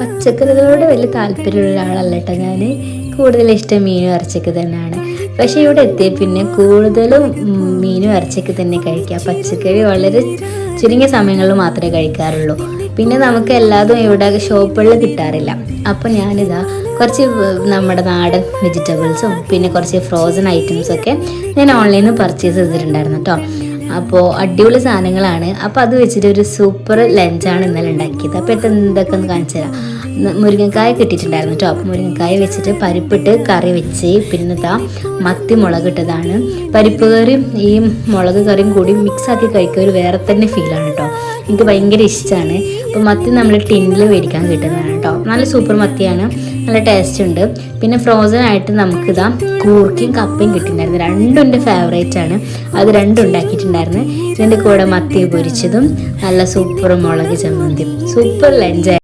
പച്ചക്കറികളോട് വലിയ താല്പര്യമുള്ള ഒരാളല്ല കേട്ടോ ഞാൻ. കൂടുതൽ ഇഷ്ടം മീനും ഇറച്ചിയൊക്കെ തന്നെയാണ്. പക്ഷേ ഇവിടെ എത്തിയ പിന്നെ കൂടുതലും മീനും ഇറച്ചിയൊക്കെ തന്നെ കഴിക്കുക. പച്ചക്കറി വളരെ ചുരുങ്ങിയ സമയങ്ങളിൽ മാത്രമേ കഴിക്കാറുള്ളൂ. പിന്നെ നമുക്ക് എല്ലാതും ഇവിടെ ഷോപ്പുകളിൽ കിട്ടാറില്ല. അപ്പോൾ ഞാനിതാ കുറച്ച് നമ്മുടെ നാടൻ വെജിറ്റബിൾസും പിന്നെ കുറച്ച് ഫ്രോസൺ ഐറ്റംസൊക്കെ ഞാൻ ഓൺലൈനിൽ നിന്ന് പർച്ചേസ് ചെയ്തിട്ടുണ്ടായിരുന്നു കേട്ടോ. അപ്പോൾ അടിപൊളി സാധനങ്ങളാണ്. അപ്പോൾ അത് വെച്ചിട്ട് ഒരു സൂപ്പർ ലഞ്ചാണ് ഇന്നലെ ഉണ്ടാക്കിയത്. അപ്പോൾ എന്തൊക്കെ ഒന്ന് കാണിച്ചു തരാം. മുരിങ്ങക്കായ കിട്ടിയിട്ടുണ്ടായിരുന്നു കേട്ടോ. അപ്പോൾ മുരിങ്ങക്കായ വെച്ചിട്ട് പരിപ്പിട്ട് കറി വെച്ച് പിന്നെ മത്തി മുളക് ഇട്ടതാണ്. പരിപ്പ് കറിയും ഈ മുളക് കറിയും കൂടി മിക്സാക്കി കഴിക്കുക ഒരു വേറെ തന്നെ ഫീലാണ് കേട്ടോ. എനിക്ക് ഭയങ്കര ഇഷ്ടമാണ്. അപ്പോൾ മത്തി നമ്മൾ ടിന്നിൽ മേടിക്കാൻ കിട്ടുന്നതാണ് കേട്ടോ. നല്ല സൂപ്പർ മത്തിയാണ്, നല്ല ടേസ്റ്റ് ഉണ്ട്. പിന്നെ ഫ്രോസൺ ആയിട്ട് നമുക്കിതാ കൂർക്കയും കപ്പയും കിട്ടിയിട്ടുണ്ടായിരുന്നു. രണ്ടും എൻ്റെ ഫേവറേറ്റ് ആണ്. അത് രണ്ടും ഉണ്ടാക്കിയിട്ടുണ്ടായിരുന്നു. ഇതിൻ്റെ കൂടെ മത്തി പൊരിച്ചതും നല്ല സൂപ്പർ മുളക് ചമ്മന്തിയും. Super lunch.